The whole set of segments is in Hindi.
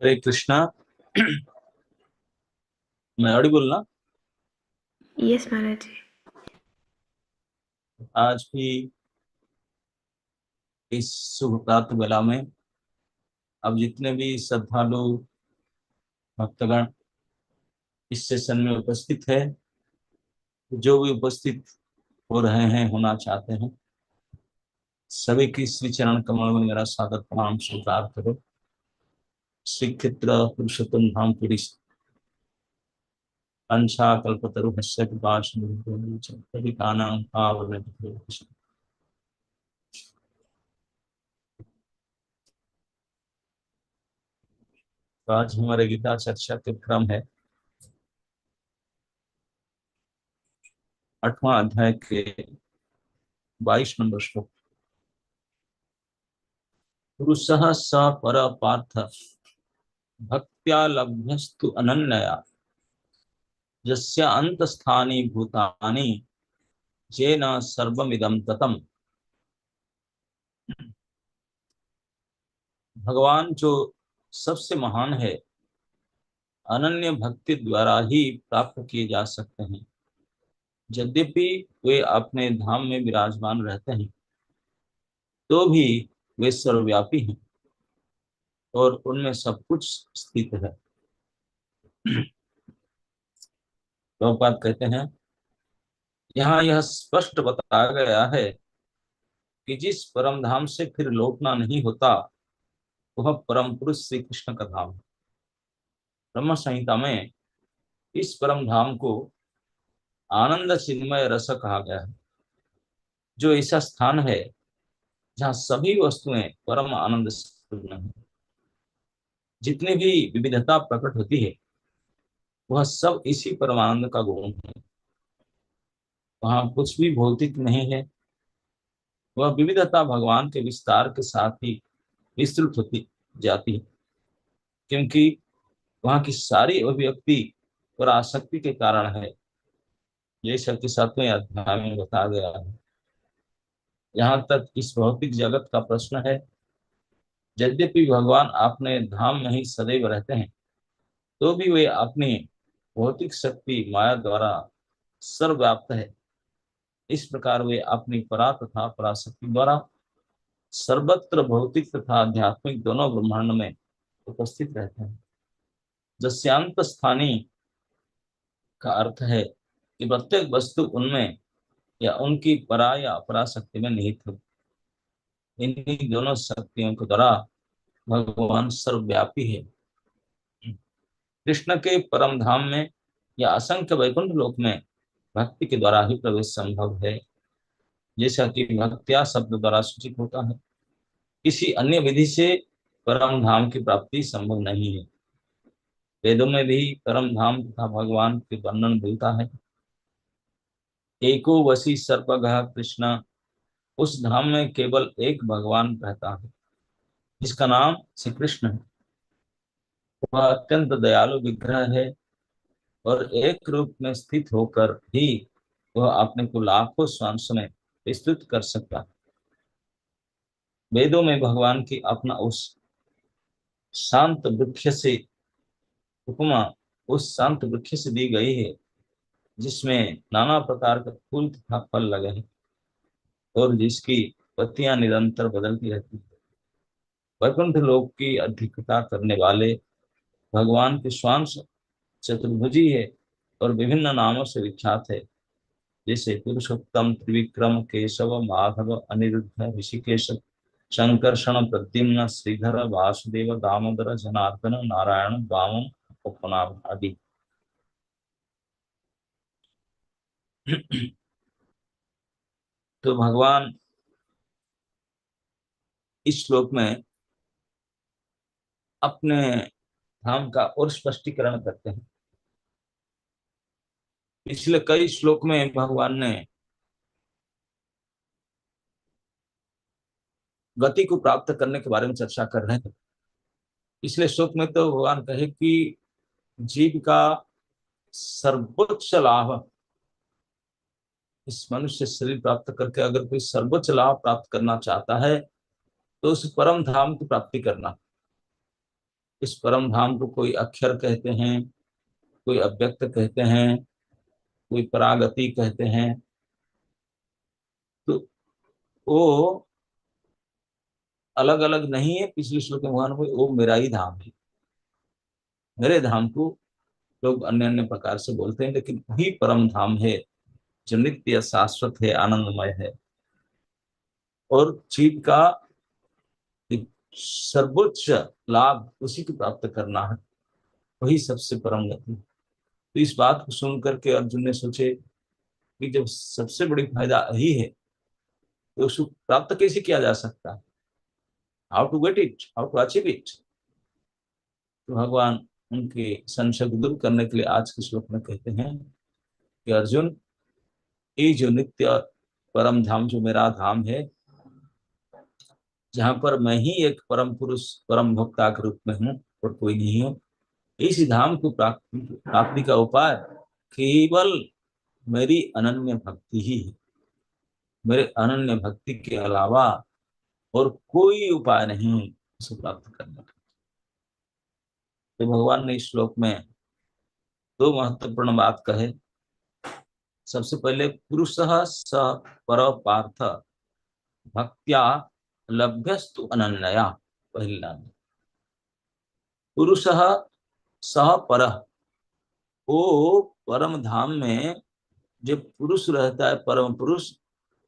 हरे कृष्णा। मैं अड़ी बोलना। यस महाराज जी। आज भी इस शुभ प्रातः वेला में अब जितने भी श्रद्धालु भक्तगण इस सेशन में उपस्थित है, जो भी उपस्थित हो रहे हैं, होना चाहते हैं, सभी की श्री चरण कमल में मेरा स्वागत प्रणाम स्वीकार करो। श्री क्षेत्र पुरुषोत्तम धाम पुरी अंशा कल्पतरु हस्य कृपानां पावन। तो आज हमारे गीता चर्चा के क्रम है 8वां अध्याय के 22 नंबर श्लोक। पुरुषः स पर पार्थ भक्त्या लभ्यस्तु अनन्यया यस्य अंतस्थानि भूतानि येन सर्वमिदं ततम्। भगवान जो सबसे महान है, अनन्य भक्ति द्वारा ही प्राप्त किए जा सकते हैं। यद्यपि वे अपने धाम में विराजमान रहते हैं, तो भी वे सर्वव्यापी हैं और उनमें सब कुछ स्थित है। प्रभुपाद कहते हैं, यहाँ यह स्पष्ट बताया गया है कि जिस परम धाम से फिर लौटना नहीं होता, वह परम पुरुष श्री कृष्ण का धाम है। ब्रह्म संहिता में इस परम धाम को आनंद चिन्मय रस कहा गया है, जो ऐसा स्थान है जहाँ सभी वस्तुएं परम आनंद से पूर्ण है। जितनी भी विविधता प्रकट होती है, वह सब इसी परमानंद का गुण है। वहाँ कुछ भी भौतिक नहीं है। वह विविधता भगवान के विस्तार के साथ ही विस्तृत होती जाती है, क्योंकि वहाँ की सारी अभिव्यक्ति और आसक्ति के कारण है। ये सबके 7वें अध्याय में बताया गया है। यहाँ तक इस भौतिक जगत का प्रश्न है, यद्यपि भगवान अपने धाम में ही सदैव रहते हैं, तो भी वे अपनी भौतिक शक्ति माया द्वारा सर्वव्याप्त है। इस प्रकार वे अपनी परा तथा पराशक्ति द्वारा सर्वत्र भौतिक तथा आध्यात्मिक दोनों ब्रह्मांड में उपस्थित रहते हैं। जस्यांत स्थानी का अर्थ है कि प्रत्येक वस्तु उनमें या उनकी परा या अपरा शक्ति में निहित है। इन्हीं दोनों शक्तियों के द्वारा भगवान सर्वव्यापी है। कृष्ण के परम धाम में या असंख्य वैकुंठ लोक में भक्ति के द्वारा ही प्रवेश संभव है, जैसा कि भक्त्या शब्द द्वारा सूचित होता है। किसी अन्य विधि से परम धाम की प्राप्ति संभव नहीं है। वेदों में भी परम धाम तथा भगवान के वर्णन मिलता है। एको वसी सर्वगः कृष्ण, उस धाम में केवल एक भगवान रहता है, जिसका नाम श्री कृष्ण है। वह अत्यंत दयालु विग्रह है और एक रूप में स्थित होकर ही वह अपने को लाखों श्वासों में विस्तृत कर सकता है। वेदों में भगवान की अपना उस शांत वृक्ष से उपमा उस शांत वृक्ष से दी गई है, जिसमें नाना प्रकार के फूल तथा फल लगे हैं और जिसकी पत्तियां निरंतर बदलती रहती है। वैकुंठ लोक की अधिकता करने वाले भगवान के श्वान चतुर्भुजी है और विभिन्न नामों से विख्यात है, जैसे पुरुषोत्तम, त्रिविक्रम, केशव, माधव, अनिरुद्ध, ऋषिकेश, शंकर्षण, प्रद्युम्न, श्रीधर, वासुदेव, दामोदर, जनार्दन, नारायण, वामन, उपनाम आदि। तो भगवान इस श्लोक में अपने धाम का और स्पष्टीकरण करते हैं। पिछले कई श्लोक में भगवान ने गति को प्राप्त करने के बारे में चर्चा कर रहे थे। पिछले श्लोक में तो भगवान कहे कि जीव का सर्वोच्च लाभ, इस मनुष्य शरीर प्राप्त करके अगर कोई सर्वोच्च लाभ प्राप्त करना चाहता है, तो उस परम धाम की प्राप्ति करना। इस परम धाम को कोई अक्षर कहते हैं, कोई अव्यक्त कहते हैं, कोई परागति कहते हैं। तो वो अलग अलग नहीं है। पिछले श्लोक में भगवान को वो मेरा ही धाम है। मेरे धाम को लोग अन्य अन्य प्रकार से बोलते हैं, लेकिन वही परम धाम है जो नित्य शाश्वत है, आनंदमय है। और जीव का एक सर्वोच्च लाभ उसी को प्राप्त करना है, वही सबसे परम गति। तो इस बात को सुन करके अर्जुन ने सोचे कि जब सबसे बड़ी फायदा यही है तो उसको प्राप्त कैसे किया जा सकता है, how to get it, how to achieve it. तो भगवान उनके संशय को दूर करने के लिए आज के श्लोक में कहते हैं कि अर्जुन, ये जो नित्य परम धाम जो मेरा धाम है, जहां पर मैं ही एक परम पुरुष परम भोक्ता के रूप में हूँ और कोई नहीं हूँ, इस धाम को प्राप्ति का उपाय केवल मेरी अनन्य भक्ति ही है। मेरे अनन्य भक्ति के अलावा और कोई उपाय नहीं है इसे प्राप्त करने का। तो भगवान ने इस श्लोक में दो महत्वपूर्ण बात कहे। सबसे पहले पुरुषः स पर पार्थ भक्त्या लभ्यस्तु अनन्यया। पहली लाइन, पुरुषः सह परः, वो परम धाम में जो पुरुष रहता है, परम पुरुष,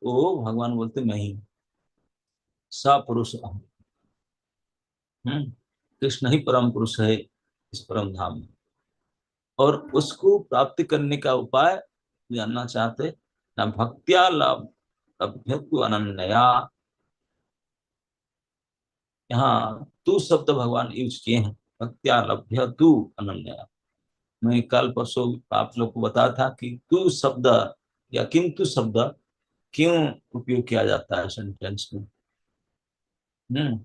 वो भगवान बोलते मैं ही सपुरुष अहम्। कृष्ण ही परम पुरुष है इस परम धाम में। और उसको प्राप्ति करने का उपाय जानना चाहते ना, भक्त्या लभ्यतु अनन्यया। यहाँ तू शब्द भगवान यूज किए हैं, भक्त्या लभ्यतु अनन्यया। मैं कल परसों आप लोग को बताया था कि तू शब्द या किंतु शब्द क्यों उपयोग किया जाता है सेंटेंस में। हम्म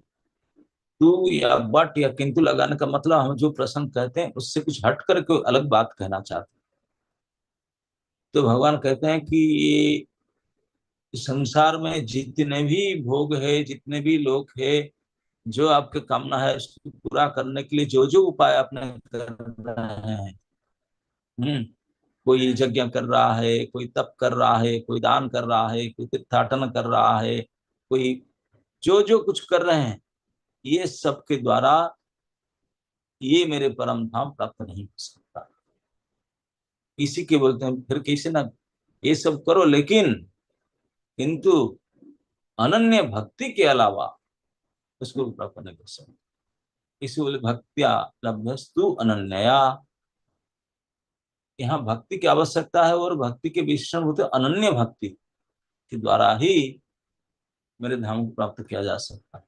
तू या बट या किंतु लगाने का मतलब हम जो प्रश्न कहते हैं उससे कुछ हट कर कोई अलग बात कहना चाहते हैं। तो भगवान कहते हैं कि ये संसार में जितने भी भोग है, जितने भी लोग है, जो आपके कामना है उसको पूरा करने के लिए जो जो उपाय आपने कर रहे हैं, हम्म कोई यज्ञ कर रहा है, कोई तप कर रहा है, कोई दान कर रहा है, कोई तीर्थाटन कर रहा है, कोई जो जो कुछ कर रहे हैं, ये सब के द्वारा ये मेरे परम धाम प्राप्त नहीं हो सकता। इसी के बोलते हैं फिर कैसे ना, ये सब करो लेकिन किंतु अनन्य भक्ति के अलावा उसको प्राप्त नहीं कर सकते। इसी बोले भक्त्या लभ्यस्तु अनन्यया। यहाँ भक्ति की आवश्यकता है और भक्ति के विशेषण होते अनन्य भक्ति के द्वारा ही मेरे धाम को प्राप्त किया जा सकता है।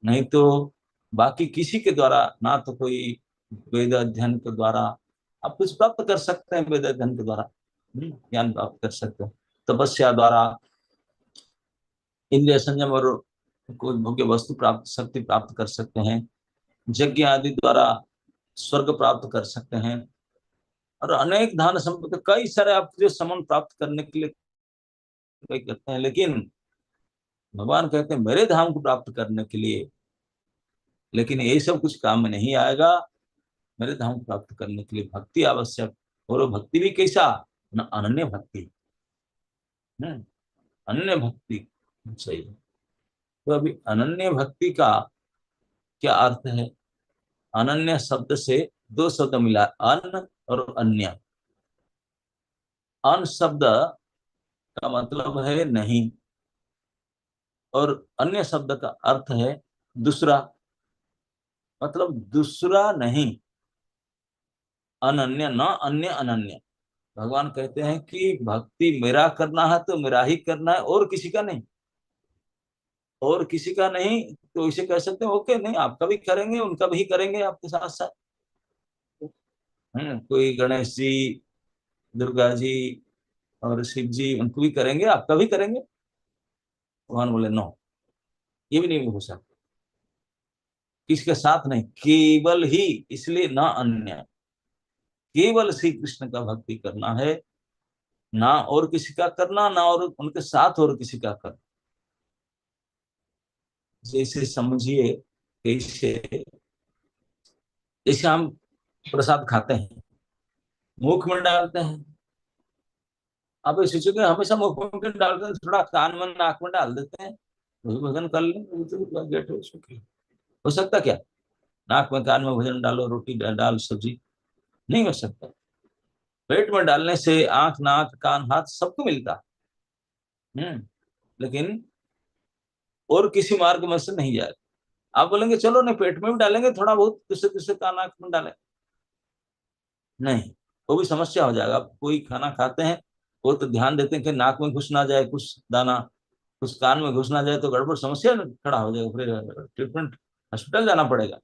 नहीं तो बाकी किसी के द्वारा ना, तो कोई वेद अध्ययन के द्वारा आप कुछ प्राप्त कर सकते हैं, वेद अध्ययन के द्वारा ज्ञान प्राप्त कर सकते हैं, तपस्या द्वारा इंद्रिय संयम और कोई भोग्य वस्तु प्राप्त शक्ति प्राप्त कर सकते हैं, यज्ञ आदि द्वारा स्वर्ग प्राप्त कर सकते हैं, और अनेक धन संपत्ति कई सारे आप जो समन प्राप्त करने के लिए करते हैं। लेकिन भगवान कहते हैं मेरे धाम को प्राप्त करने के लिए, लेकिन ये सब कुछ काम में नहीं आएगा। मेरे धाम को प्राप्त करने के लिए भक्ति आवश्यक, और वो भक्ति भी कैसा न, अनन्य भक्ति। अनन्य भक्ति सही है। तो अभी अनन्य भक्ति का क्या अर्थ है? अनन्य शब्द से दो शब्द मिला, अन और अन्य। अन शब्द का मतलब है नहीं, और अन्य शब्द का अर्थ है दूसरा, मतलब दूसरा नहीं। अनन्य न अन्य, अनन्य। भगवान कहते हैं कि भक्ति मेरा करना है तो मेरा ही करना है, और किसी का नहीं। और किसी का नहीं तो इसे कह सकते हैं ओके, नहीं आपका भी करेंगे, उनका भी करेंगे आपके साथ साथ। कोई गणेश जी, दुर्गा जी और शिव जी, उनको भी करेंगे, आपका भी करेंगे। भगवान बोले नो, ये भी नहीं हो सकता। किसके साथ नहीं, केवल ही, इसलिए ना अन्य, केवल श्री कृष्ण का भक्ति करना है, ना और किसी का करना, ना और उनके साथ और किसी का करना। जैसे समझिए कैसे, जैसे हम प्रसाद खाते हैं, मुख में डालते हैं। आप ये सोचो कि हमेशा मुख में क्यों डालते हैं, थोड़ा कान में नाक में डाल देते हैं, वही भोजन कर लें, वो तो गेट हो चुकी हो सकता क्या? नाक में कान में भोजन डालो, रोटी डाल सब्जी, नहीं हो सकता। पेट में डालने से आंख नाक कान हाथ सबको मिलता। लेकिन और किसी मार्ग में से नहीं जाएगा। आप बोलेंगे चलो नहीं पेट में भी डालेंगे थोड़ा बहुत, दूसरे दूसरे कान आंख में डालें, नहीं, वो भी समस्या हो जाएगा। आप कोई खाना खाते हैं, वो तो ध्यान देते हैं कि नाक में घुस ना जाए कुछ दाना, कुछ कान में घुस ना जाए, तो गड़बड़ समस्या खड़ा हो जाएगा, फिर ट्रीटमेंट हॉस्पिटल जाना पड़ेगा।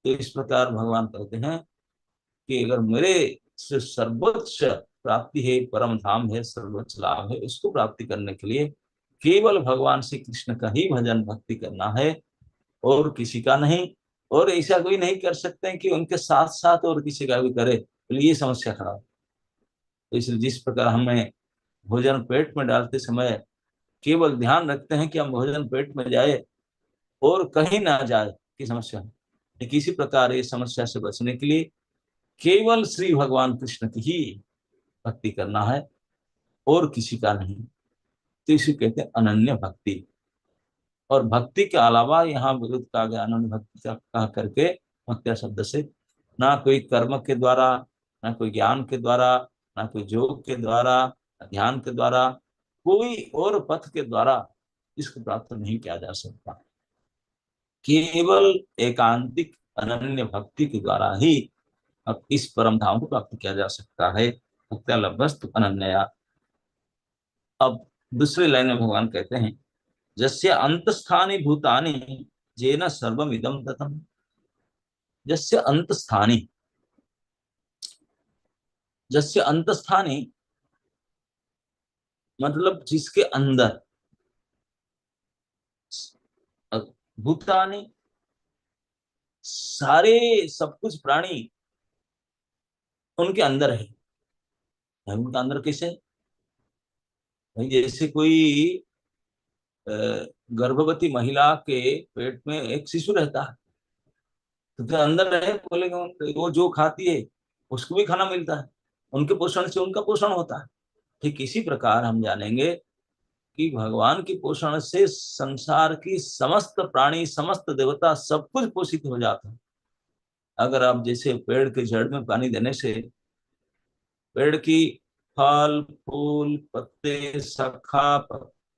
तो इस प्रकार भगवान कहते हैं कि अगर मेरे से सर्वोच्च प्राप्ति है, परम धाम है, सर्वोच्च लाभ है, उसको प्राप्ति करने के लिए केवल भगवान श्री कृष्ण का ही भजन भक्ति करना है, और किसी का नहीं। और ऐसा कोई नहीं कर सकते हैं कि उनके साथ साथ और किसी का भी करे, तो ये समस्या खड़ा है। तो इसलिए जिस प्रकार हमें भोजन पेट में डालते समय केवल ध्यान रखते हैं कि हम भोजन पेट में जाए और कहीं ना जाए की समस्या है, लेकिन इसी प्रकार ये समस्या से बचने के लिए केवल श्री भगवान कृष्ण की ही भक्ति करना है, और किसी का नहीं। तो इसे कहते हैं अनन्य भक्ति। और भक्ति के अलावा यहाँ विरुद्ध कहा गया अनन्य भक्ति का कह करके, भक्त्या शब्द से ना कोई कर्म के द्वारा, ना कोई ज्ञान के द्वारा, ना कोई योग के द्वारा, ना ध्यान के द्वारा, कोई और पथ के द्वारा इसको प्राप्त नहीं किया जा सकता। केवल एकांतिक अनन्य भक्ति के द्वारा ही अब इस परम धाम को प्राप्त किया जा सकता है। भक्त्या लभ्यस्तु अनन्या। अब दूसरी लाइन में भगवान कहते हैं, जस्य अंतस्थानि भूतानि जेन सर्वम इदम ततम। जस्य अंतस्थानि, जस्य अंतस्थानि मतलब जिसके अंदर, भूतानि सारे सब कुछ प्राणी उनके अंदर है। उनका अंदर कैसे? भाई जैसे कोई अ, गर्भवती महिला के पेट में एक शिशु रहता है, तो क्या अंदर रहे बोलेंगे, वो जो खाती है उसको भी खाना मिलता है, उनके पोषण से उनका पोषण होता है। ठीक इसी प्रकार हम जानेंगे कि भगवान के पोषण से संसार की समस्त प्राणी समस्त देवता सब कुछ पोषित हो जाता है। अगर आप जैसे पेड़ के जड़ में पानी देने से पेड़ की फल फूल पत्ते शाखा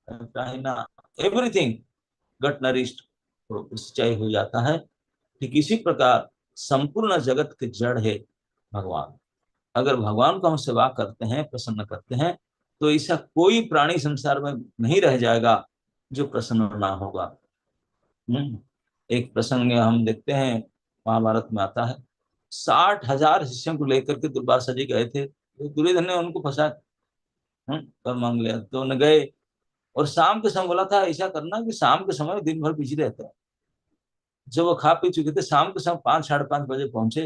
टहना एवरीथिंग गट नरिश्ड सिंचाई हो जाता है। ठीक इसी प्रकार संपूर्ण जगत के जड़ है भगवान। अगर भगवान को हम सेवा करते हैं, प्रसन्न करते हैं, तो ऐसा कोई प्राणी संसार में नहीं रह जाएगा जो प्रसन्न ना होगा। एक प्रसंग में हम देखते हैं, महाभारत में आता है, 60,000 शिष्यों को लेकर के दुर्वासा जी गए थे, तो दुर्योधन ने उनको फंसा और मांग लिया, तो उन्हें गए। और शाम के समय बोला था ऐसा करना कि शाम के समय दिन भर बिजी रहता है। जब वो खा पी चुके थे, शाम के समय 5 साढ़े 5 बजे पहुंचे,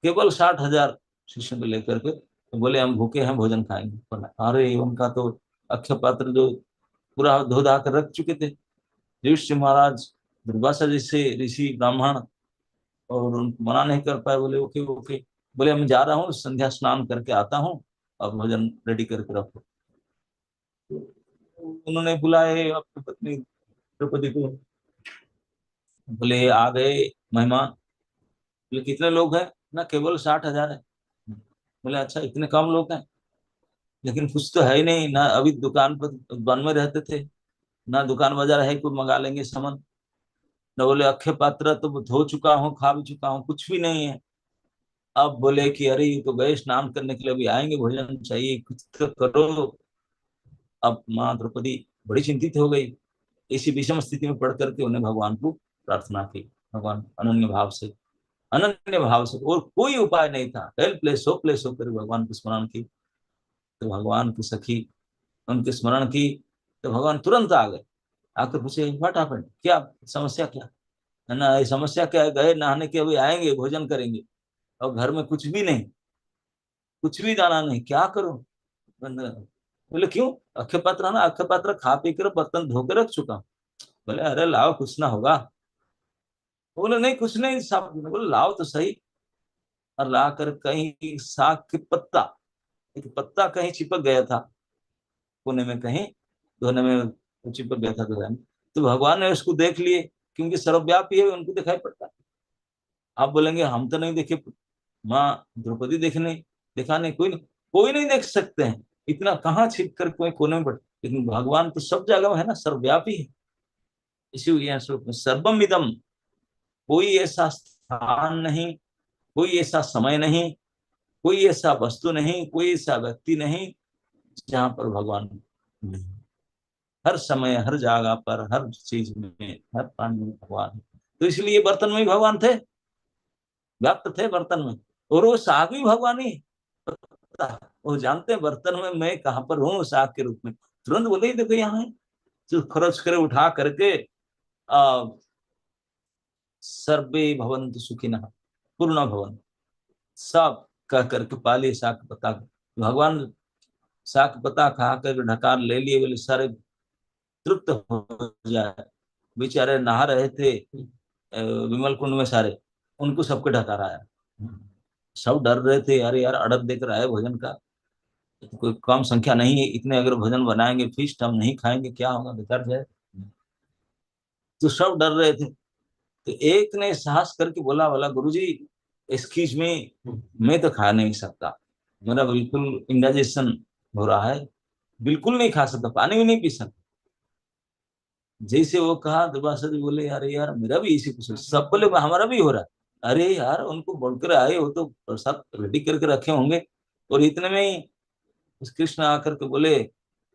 केवल 60,000 शिष्यों को लेकर के, तो बोले हम भूखे हैं भोजन खाएंगे। अरे उनका तो अक्षय पात्र जो पूरा धो धा कर रख चुके थे। युधिष्ठिर महाराज दुर्वासा जैसे ऋषि ब्राह्मण, और उनको मना नहीं कर पाए, बोले ओके ओके। बोले मैं जा रहा हूँ संध्या स्नान करके आता हूँ, और भोजन रेडी करके रखो। तो उन्होंने बुलाए अपनी पत्नी द्रौपदी को, बोले आ गए मेहमान। बोले कितने लोग हैं? ना केवल 60,000 है। बोले अच्छा इतने कम लोग हैं, लेकिन कुछ तो है ही नहीं ना, अभी दुकान पर वन में रहते थे, ना दुकान बाजार है कोई मंगा लेंगे सामान। न बोले अक्षय पात्र तो धो चुका हूँ खा भी चुका हूँ, कुछ भी नहीं है। अब बोले कि अरे ये तो गए स्नान करने के लिए, अभी आएंगे भोजन चाहिए कुछ तो करो। अब माँ द्रौपदी बड़ी चिंतित हो गई। इसी विषम स्थिति में पढ़ करके उन्हें भगवान को प्रार्थना की। भगवान अनन्य भाव से, अनन्य भाव से, और कोई उपाय नहीं था, हेल्पलेस होपलेस होकर भगवान की स्मरण की। तो भगवान की सखी उनके स्मरण की, तो भगवान तुरंत आ गए। आकर पूछे व्हाट हैपेंड, क्या समस्या क्या है? ना ये समस्या क्या है, गए नहाने के अभी आएंगे भोजन करेंगे, और घर में कुछ भी नहीं, कुछ भी दाना नहीं, क्या करो? बोले क्यों? अक्षय पात्र है ना, अक्षय पात्र खा पी कर बर्तन धो के रख चुका हूं। बोले अरे लाओ कुछ ना होगा। बोले नहीं कुछ नहीं, साफ। बोले लाओ तो सही। और ला कर कहीं साग के पत्ता, एक पत्ता कहीं चिपक गया था कोने में, कहीं कोने में चिपक गया था दुल्हन। तो भगवान ने उसको देख लिए, क्योंकि सर्वव्यापी है, उनको दिखाई पड़ता है। आप बोलेंगे हम तो नहीं देखे, माँ द्रौपदी देखने, देखा नहीं, कोई नहीं देख सकते हैं, इतना कहाँ छिप कर कोई कोने में बैठ। लेकिन भगवान तो सब जगह है ना, सर्वव्यापी है। इसी श्लोक में सर्वम इदम, कोई ऐसा स्थान नहीं, कोई ऐसा समय नहीं, कोई ऐसा वस्तु नहीं, कोई ऐसा व्यक्ति नहीं जहां पर भगवान नहीं। हर समय, हर जगह पर, हर चीज में, हर प्राणी में भगवान है। तो इसलिए बर्तन में भी भगवान थे, व्याप्त थे बर्तन में। और वो साग भी भगवान ही है। वो जानते हैं बर्तन में मैं कहाँ पर हूँ, साग के रूप में। तुरंत बोले ही देखो यहाँ है। तो खरच करे उठा करके आ, सर्वे भवन्तु सुखिनः पूर्ण भवन, सब कह करके पाले साग पता। भगवान साग पता खा कर ढकार ले लिए, बोले सारे तृप्त हो जाए। बेचारे नहा रहे थे विमल कुंड में सारे, उनको सबके ढकार आया। सब डर रहे थे, अरे यार अड़ब देख रहा है भोजन का, तो कोई कम संख्या नहीं है, इतने अगर भोजन बनाएंगे फीस्ट हम नहीं खाएंगे, क्या होगा, बेकार जाए। तो सब डर रहे थे। तो एक ने साहस करके बोला, बोला गुरुजी एक्सक्यूज में, मैं तो खा नहीं सकता, मेरा बिल्कुल इंडाइजेशन हो रहा है, बिल्कुल नहीं खा सकता, पानी भी नहीं पी सकता। जैसे वो कहा, दुर्वासा जी बोले यार यार मेरा भी इसी कुछ, सब बोले हमारा भी हो रहा है। अरे यार उनको बोलकर आए, वो तो प्रसाद रेडी करके रखे होंगे। और इतने में ही उस कृष्ण आकर के बोले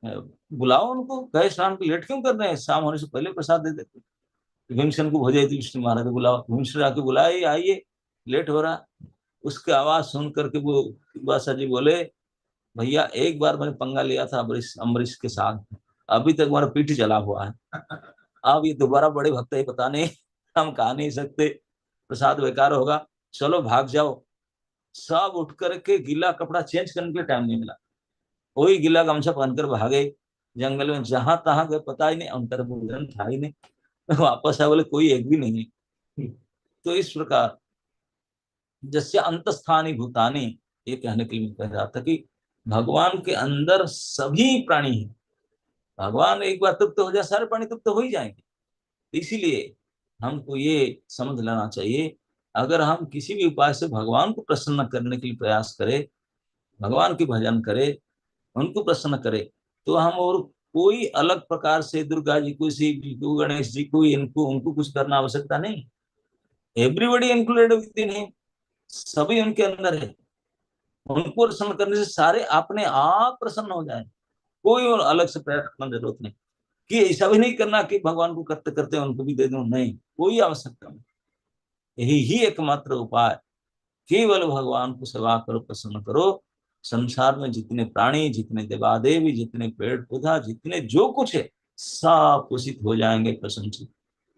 बुलाओ उनको, कहे शाम को लेट क्यों कर रहे हैं, शाम होने से पहले प्रसाद दे देते। भीमसेन को भोजे थी विष्णु महाराज को, बुलाओ। भीमसेन आके बुलाए, आइए लेट हो रहा। उसकी आवाज सुन करके वो दुर्वासा जी बोले, भैया एक बार मैंने पंगा लिया था अम्बरीश अम्बरीश के साथ, अभी तक हमारा पीठ जला हुआ है। अब ये दोबारा बड़े भक्त है, पता नहीं, हम कहा नहीं सकते, प्रसाद बेकार होगा, चलो भाग जाओ। सब उठ करके गीला कपड़ा चेंज करने के लिए टाइम नहीं मिला, वही गीला गमछा पहनकर भागे जंगल में, जहां तहां गए पता ही नहीं, अंतर भोजन था ही नहीं। वापस आए, बोले कोई एक भी नहीं है। तो इस प्रकार जैसे अंतस्थानी भूतानी, ये कहने के लिए कह रहा था कि भगवान के अंदर सभी प्राणी हैं। भगवान एक बार तृप्त हो जाए, सारे प्राणी तृप्त हो ही जाएंगे। इसीलिए हमको ये समझ लेना चाहिए, अगर हम किसी भी उपाय से भगवान को प्रसन्न करने के लिए प्रयास करें, भगवान की भजन करें, उनको प्रसन्न करें, तो हम और कोई अलग प्रकार से दुर्गा जी को, शिव जी को, गणेश जी को, इनको उनको कुछ करना आवश्यकता नहीं। Everybody included with in him, सभी उनके अंदर है। उनको प्रसन्न करने से सारे अपने आप प्रसन्न हो जाए, कोई और अलग से प्रयास करने की जरूरत नहीं। कि ऐसा भी नहीं करना कि भगवान को करते करते उनको भी दे दूं, नहीं, कोई आवश्यकता नहीं। यही ही एकमात्र उपाय, केवल भगवान को सेवा करो, प्रसन्न करो। संसार में जितने प्राणी, जितने देवादेवी, जितने पेड़ पौधा, जितने जो कुछ है, सब कुशित हो जाएंगे, प्रसन्नचित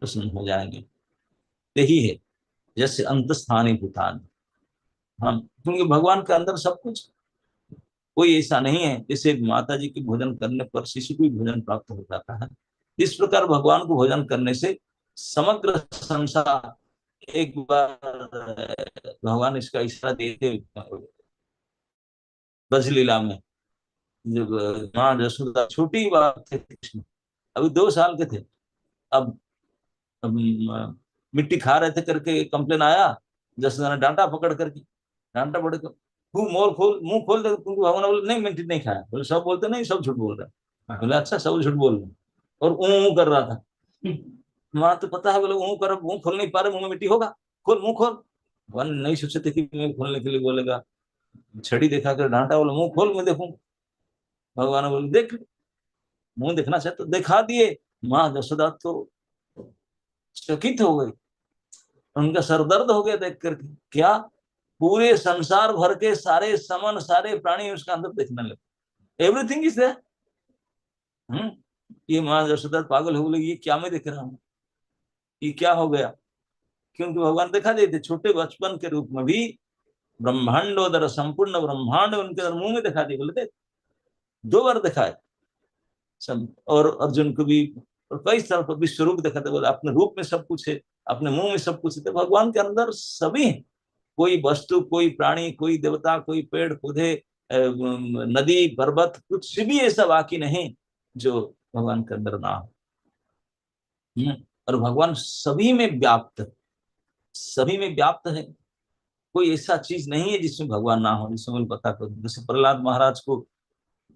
प्रसन्न हो जाएंगे। यही है जैसे अंतस्थानी भूतान। हम क्योंकि भगवान के अंदर सब कुछ, कोई ऐसा नहीं है जैसे माता जी के भोजन करने पर शिशु को भी भोजन प्राप्त हो जाता है, इस प्रकार भगवान को भोजन करने से समग्र संसार एक बार, भगवान इसका इशारा देते ब्रजलीला में, जब माँ यशोदा छोटी बात थे कृष्ण, अभी 2 साल के थे। अब मिट्टी खा रहे थे करके कंप्लेन आया, यशोदा ने डांटा पकड़ करके, डांटा पकड़ कर, खूब मोर खोल मुंह खोल दे, क्योंकि भगवान बोले नहीं मिट्टी नहीं खाया, बोले सब बोलते नहीं, सब झूठ बोल रहे हैं। बोले अच्छा सब झूठ बोल रहे हैं। और ऊँ कर रहा था। माँ तो पता है, बोले ऊँ कर, मुंह खोल नहीं पा रहे, मुंह में मिट्टी होगा, खोल मुंह खोल। भगवान नहीं सोचे थे कि मुंह खोलने के लिए बोलेगा, छड़ी दिखा कर डांटा, बोले मुंह खोल मैं देखूं। भगवान बोले देख, मुंह देखना चाहते तो दिखा दिए। माँ यशोदा तो चकित हो गई, उनका सर दर्द हो गया देख करके। क्या, पूरे संसार भर के सारे समन, सारे प्राणी उसका अंदर देखने लगे, एवरीथिंग इज देयर। ये माँ यशोदा पागल हो गई, ये क्या मैं देख रहा हूँ, ये क्या हो गया। क्योंकि भगवान दिखा देते छोटे बचपन के रूप में भी, ब्रह्मांडोदर संपूर्ण ब्रह्मांड उनके अंदर मुंह में दिखा दिए, बोले देख, 2 बार दिखाए सब। और अर्जुन को भी और कई स्थल पर विश्व रूप दिखाते, बोले अपने रूप में सब कुछ है, अपने मुंह में सब कुछ है। तो भगवान के अंदर सभी है, कोई वस्तु, कोई प्राणी, कोई देवता, कोई पेड़ पौधे, नदी पर्वत, कुछ भी ऐसा बाकी नहीं जो भगवान के अंदर ना हो। और भगवान सभी में व्याप्त, सभी में व्याप्त है। कोई ऐसा चीज नहीं है जिसमें भगवान ना हो। जिसमें मुझे पता कर, जैसे प्रहलाद महाराज को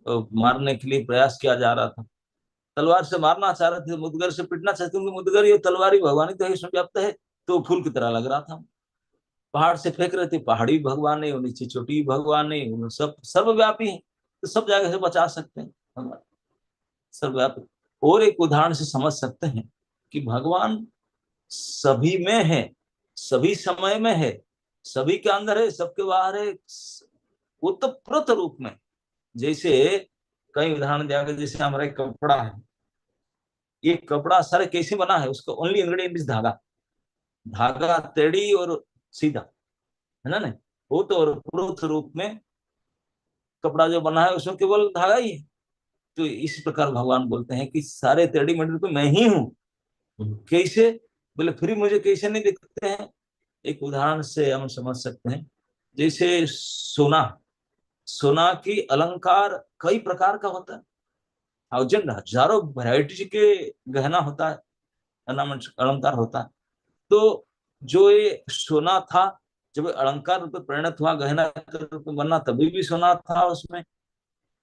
मारने के लिए प्रयास किया जा रहा था, तलवार से मारना चाह रहे थे, मुदगर से पिटना चाहते, क्योंकि मुदगर ये तलवार ही भगवान ही तो है, इसमें व्याप्त है। तो फूल की तरह लग रहा था। पहाड़ से फेंक रहे थे, पहाड़ी भगवान है, वो नीचे चोटी भगवान है, वो सब सर्वव्यापी है। तो सब जगह से बचा सकते हैं भगवान, सर्वव्यापी। और एक उदाहरण से समझ सकते हैं कि भगवान सभी में है, सभी समय में है, सभी के अंदर है, सबके बाहर है, उत्तप्रोत रूप में। जैसे कई उदाहरण दिया गया, जैसे हमारा एक कपड़ा है, ये कपड़ा सारे कैसे बना है, उसका ओनली इंग्रेडिएंट इज धागा। धागा टेढ़ी और सीधा, है ना नहीं, वो तो और उपरोक्त रूप में कपड़ा जो बना है उसमें केवल धागा ही है। तो इस प्रकार भगवान बोलते हैं कि सारे टेढ़ी मेढ़ी तो मैं ही हूँ। कैसे? बोले फिर मुझे कैसे नहीं दिखते हैं? एक उदाहरण से हम समझ सकते हैं। जैसे सोना, सोना की अलंकार कई प्रकार का होता है, थाउजेंड हजारों वैरायटी के गहना होता है, अलंकार होता है। तो जो ये सोना था, जब अलंकार रूप में परिणत हुआ, गहना के रूप में बना, तभी भी सोना था उसमें,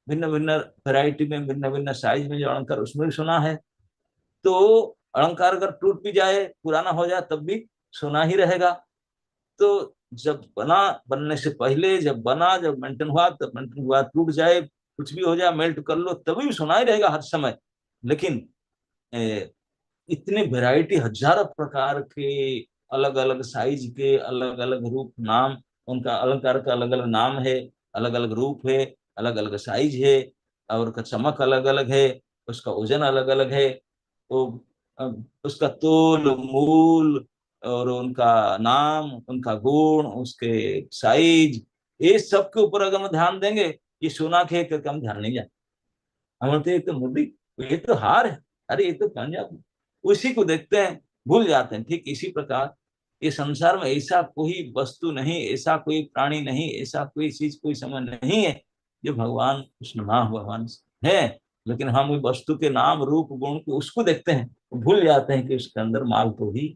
भिन्न भिन्न वैरायटी में, भिन्न भिन्न साइज में जो अलंकार, उसमें भी सोना है। तो अलंकार अगर टूट भी जाए, पुराना हो जाए, तब भी सोना ही रहेगा। तो जब बना, बनने से पहले जब बना, जब मेंटेन हुआ, तब मेंटेन हुआ, टूट जाए, कुछ भी हो जाए, मेल्ट कर लो, तभी भी सोना ही रहेगा हर समय। लेकिन इतनी वैरायटी, हजारों प्रकार के, अलग अलग साइज के, अलग अलग रूप, नाम, उनका अलंकार का अलग अलग नाम है, अलग अलग रूप है, अलग अलग साइज है, और उसका चमक अलग अलग है, उसका वजन अलग अलग है। तो उसका तोल मूल, और उनका नाम, उनका गुण, उसके साइज, ये सब के ऊपर अगर हम ध्यान देंगे, ये सोना के करके हम ध्यान नहीं जाए। हम बोलते ये तो मुर्दी, ये तो हार है, अरे ये तो पंजाब, उसी को देखते हैं, भूल जाते हैं। ठीक इसी प्रकार ये संसार में ऐसा कोई वस्तु नहीं, ऐसा कोई प्राणी नहीं, ऐसा कोई चीज, कोई समय नहीं है जो भगवान कृष्ण ना भगवान है। लेकिन हम उस वस्तु के नाम रूप गुण को, उसको देखते हैं, भूल जाते हैं कि उसके अंदर माल तो ही,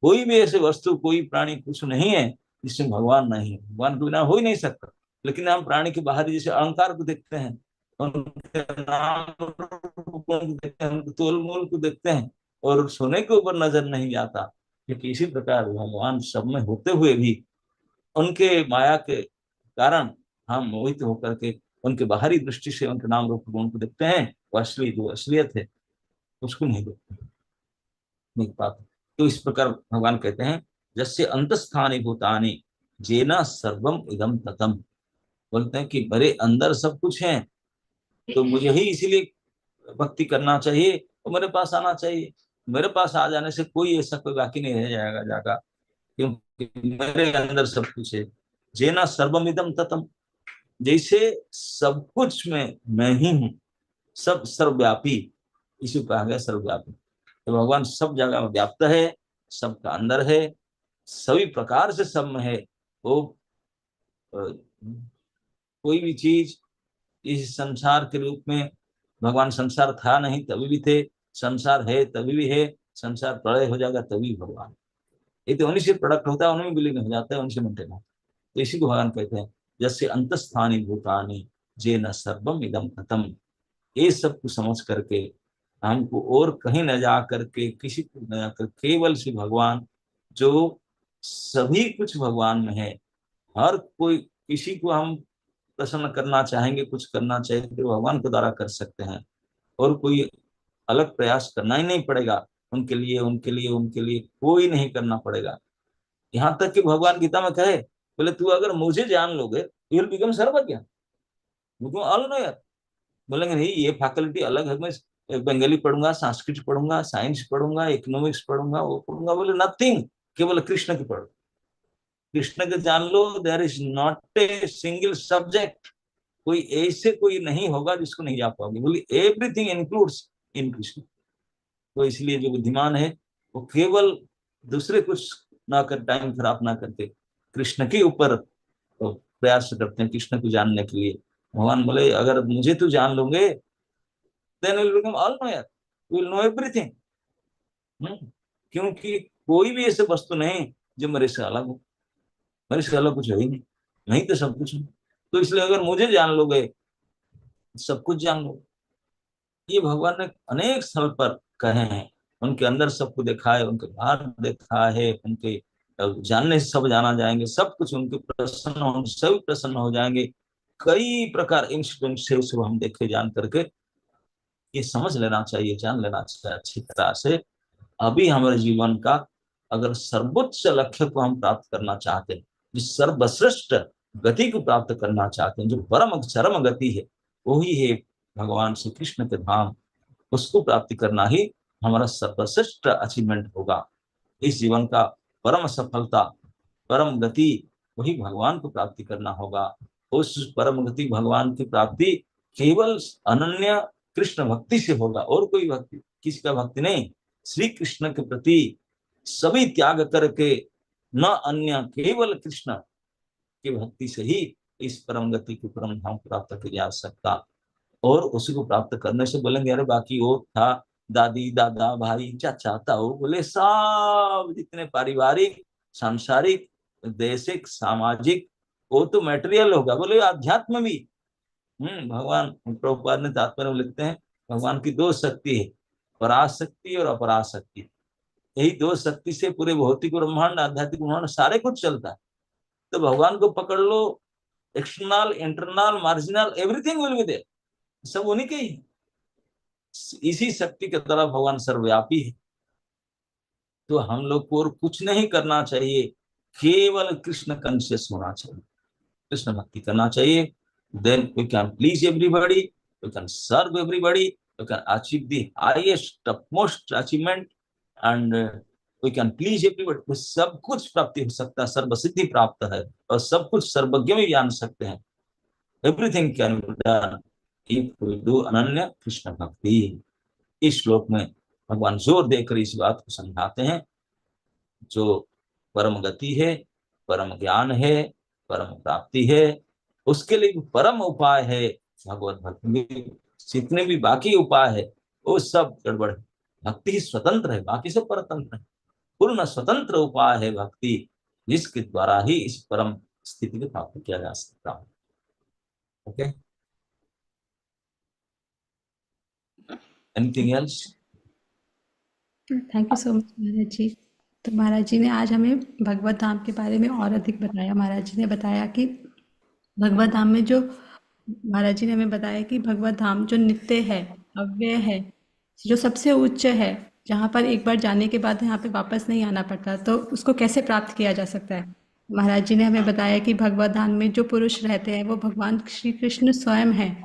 कोई भी ऐसे वस्तु, कोई प्राणी कुछ नहीं है जिसमें भगवान नहीं है। भगवान के बिना हो ही नहीं सकता। लेकिन हम प्राणी के बाहर जैसे अलंकार को देखते हैं, उनके नाम को देखते हैं, उनके तोल मोल को देखते हैं, और सोने के ऊपर नजर नहीं जाता। क्योंकि इसी प्रकार भगवान सब में होते हुए भी उनके माया के कारण हम मोहित होकर के उनके बाहरी दृष्टि से उनके नाम रूप गुण को देखते हैं। वो असली, जो असलियत है उसको नहीं देखते, नहीं पाते। तो इस प्रकार भगवान कहते हैं, जैसे अंतस्थानी भूतानि जेना सर्वम इदम ततम। बोलते हैं कि मेरे अंदर सब कुछ है, तो मुझे ही इसीलिए भक्ति करना चाहिए और मेरे पास आना चाहिए। मेरे पास आ जाने से कोई ऐसा कोई बाकी नहीं रह जाएगा जागा, क्योंकि मेरे अंदर सब कुछ है। जेना सर्वमिदम ततम, जैसे सब कुछ में मैं ही हूँ, सब सर्वव्यापी, इसी को कहा गया सर्वव्यापी। तो भगवान सब जगह में व्याप्त है, सबका अंदर है, सभी प्रकार से सब में है। वो कोई भी चीज इस संसार के रूप में, भगवान संसार था नहीं तभी भी थे, संसार है तभी भी है, संसार प्रलय हो जाएगा तभी भगवान। ये तो उन्हीं से प्रोडक्ट होता है, उन्हीं में विलीन हो जाता है, उनसे मेंटेन होता है। तो इसी को भगवान कहते हैं, जैसे अंतस्थानी भूतानी जे न सर्वम इदम खत्म। ये सब कुछ समझ करके हमको और कहीं न जा करके, किसी को न जाकर, केवल श्री भगवान जो सभी कुछ भगवान में है, हर कोई, किसी को हम प्रसन्न करना चाहेंगे, कुछ करना चाहिए तो भगवान के द्वारा कर सकते हैं, और कोई अलग प्रयास करना ही नहीं पड़ेगा। उनके लिए, उनके लिए, उनके लिए कोई नहीं करना पड़ेगा। यहाँ तक कि भगवान गीता में कहे, बोले तू अगर मुझे जान लोगे, यू विल बिकम सर्वज्ञ, बिकम ऑल नोयर। बोलेंगे नहीं ये फैकल्टी अलग है, मैं बंगाली पढ़ूंगा, संस्कृत पढ़ूंगा, साइंस पढ़ूंगा, इकोनॉमिक्स पढ़ूंगा, वो पढ़ूंगा, बोले नथिंग, केवल कृष्ण की पढ़ो, कृष्ण के जान लो। There is not a single subject, कोई ऐसे कोई नहीं होगा जिसको नहीं जा पाओगे, बोली एवरीथिंग इंक्लूड्स इन कृष्ण। तो इसलिए जो बुद्धिमान है वो केवल दूसरे कुछ ना कर, टाइम खराब ना करते, कृष्ण के ऊपर तो प्रयास करते हैं, कृष्ण को जानने के लिए। भगवान बोले अगर मुझे तू जान लोगे then will become all knower, will know everything. क्योंकि कोई भी ऐसे वस्तु नहीं जो मेरे से अलग हो, मेरे से अलग कुछ है ही नहीं, नहीं तो सब कुछ है। तो इसलिए अगर मुझे जान लोगे सब कुछ जान लो। ये भगवान ने अनेक स्थल पर कहे हैं, उनके अंदर सबको देखा है, उनके बाहर देखा है, उनके जानने से सब जाना जाएंगे, सब कुछ उनके प्रसन्न हो, सभी प्रसन्न हो जाएंगे। कई प्रकार इंसिडेंट से उसे हम देखे जान करके ये समझ लेना चाहिए, जान लेना चाहिए अच्छी तरह से। अभी हमारे जीवन का अगर सर्वोच्च लक्ष्य को हम प्राप्त करना चाहते हैं, जिस सर्वश्रेष्ठ गति को प्राप्त करना चाहते हैं, जो परम चरम गति है, वही है भगवान श्री कृष्ण के धाम। उसको प्राप्ति करना ही हमारा सर्वश्रेष्ठ अचीवमेंट होगा। इस जीवन का परम सफलता, परम गति वही भगवान को प्राप्ति करना होगा। उस परम गति भगवान की प्राप्ति केवल अनन्य कृष्ण भक्ति से होगा, और कोई भक्ति, किसी का भक्ति नहीं। श्री कृष्ण के प्रति सभी त्याग करके, न अन्य, केवल कृष्ण की भक्ति से ही इस परम गति को, परम धाम प्राप्त किया जा सकता। और उसी को प्राप्त करने से बोलेंगे अरे बाकी वो था, दादी दादा भाई चाचा ताऊ, बोले सब जितने पारिवारिक सांसारिक देशिक सामाजिक वो तो मटेरियल होगा। बोले अध्यात्म भी। भगवान प्रभुपाद ने तात्पर्य में लिखते हैं भगवान की दो शक्ति है, पराशक्ति और अपराशक्ति। यही दो शक्ति से पूरे भौतिक ब्रह्मांड आध्यात्मिक ब्रह्मांड सारे कुछ चलता है। तो भगवान को पकड़ लो, external internal marginal everything will be there, सब उन्हीं के ही। इसी शक्ति के द्वारा भगवान सर्वव्यापी है। तो हम लोग को और कुछ नहीं करना चाहिए, केवल कृष्ण कॉन्शियस होना चाहिए, कृष्ण भक्ति करना चाहिए। Then we can please everybody, we can serve everybody, we can achieve the highest topmost achievement, and we can please everybody. सब कुछ प्राप्ति हो सकता है, सर्व सिद्धि प्राप्त है, और सब कुछ सर्वज्ञ में जान सकते हैं। Everything can be done if we do अनन्य कृष्ण भक्ति। इस श्लोक में भगवान जोर देकर इस बात को समझाते हैं, जो परम गति है, परम ज्ञान है, परम प्राप्ति है, उसके लिए परम उपाय है भगवत भक्ति। जितने भी बाकी उपाय है वो सब गड़बड़ है। भक्ति ही स्वतंत्र है, बाकी सब परतंत्र है। पूर्ण स्वतंत्र उपाय है भक्ति, जिसके द्वारा ही इस परम स्थिति को प्राप्त किया जा सकता है। Okay, anything else? Thank you so much Maharaj ji. तो महाराज जी ने आज हमें भगवत धाम के बारे में और अधिक बताया। महाराज जी ने बताया कि भगवत धाम में जो, महाराज जी ने हमें बताया कि भगवत धाम जो नित्य है, अव्यय है, जो सबसे उच्च है, जहाँ पर एक बार जाने के बाद यहाँ पे वापस नहीं आना पड़ता, तो उसको कैसे प्राप्त किया जा सकता है। महाराज जी ने हमें बताया कि भगवत धाम में जो पुरुष रहते हैं वो भगवान श्री कृष्ण स्वयं है,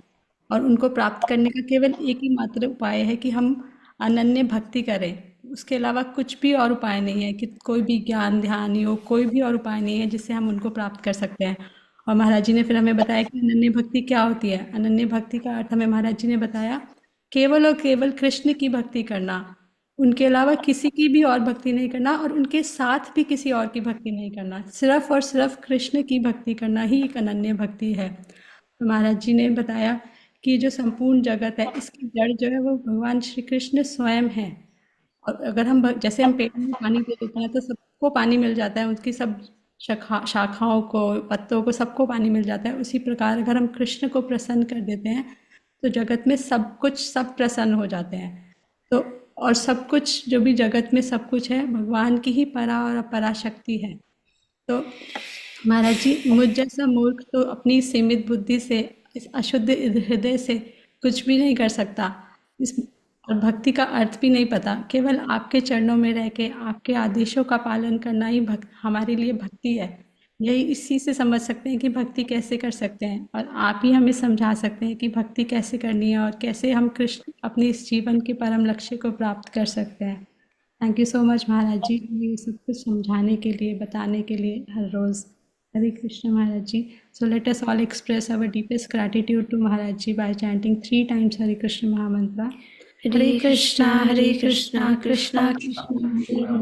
और उनको प्राप्त करने का केवल एक ही मात्र उपाय है कि हम अनन्य भक्ति करें। उसके अलावा कुछ भी और उपाय नहीं है, कि कोई भी ज्ञान ध्यान योग कोई भी और उपाय नहीं है जिससे हम उनको प्राप्त कर सकते हैं। और महाराज जी ने फिर हमें बताया कि अनन्य भक्ति क्या होती है। अनन्य भक्ति का अर्थ हमें महाराज जी ने बताया, केवल और केवल कृष्ण की भक्ति करना, उनके अलावा किसी की भी और भक्ति नहीं करना, और उनके साथ भी किसी और की भक्ति नहीं करना, सिर्फ और सिर्फ कृष्ण की भक्ति करना ही एक अनन्य भक्ति है। तो महाराज जी ने बताया कि जो संपूर्ण जगत है इसकी जड़ जो है वो भगवान श्री कृष्ण स्वयं है। और अगर हम जैसे हम पेड़ में पानी दे देते हैं तो सबको पानी मिल जाता है, उसकी सब शाखाओं को, पत्तों को, सबको पानी मिल जाता है। उसी प्रकार अगर हम कृष्ण को प्रसन्न कर देते हैं तो जगत में सब कुछ, सब प्रसन्न हो जाते हैं। तो और सब कुछ, जो भी जगत में सब कुछ है, भगवान की ही परा और अपरा शक्ति है। तो महाराज जी, मुझ जैसा मूर्ख तो अपनी सीमित बुद्धि से, इस अशुद्ध हृदय से कुछ भी नहीं कर सकता, इस और भक्ति का अर्थ भी नहीं पता। केवल आपके चरणों में रह के आपके आदेशों का पालन करना ही हमारे लिए भक्ति है। यही इसी से समझ सकते हैं कि भक्ति कैसे कर सकते हैं, और आप ही हमें समझा सकते हैं कि भक्ति कैसे करनी है और कैसे हम कृष्ण अपने इस जीवन के परम लक्ष्य को प्राप्त कर सकते हैं। Thank you so much Maharaj जी, ये सब कुछ समझाने के लिए, बताने के लिए हर रोज़। हरे कृष्ण महाराज जी। So let us all express our deepest gratitude to Maharaj ji by chanting 3 times Hare Krishna Mahamantra. हरे कृष्णा कृष्णा कृष्णा हरे हरे,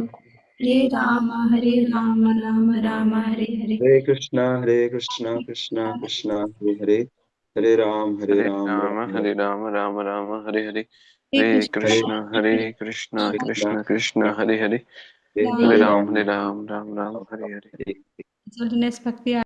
हरे राम राम राम हरे हरे। हरे कृष्णा कृष्णा कृष्णा हरे हरे, हरे राम राम हरे राम राम राम हरे हरे, हरे हरे कृष्णा कृष्णा कृष्णा कृष्ण कृष्ण हरे हरे, हरे हरे हरे राम राम राम राम हरे हरे। हरे। चलो नेक्स्ट भक्ति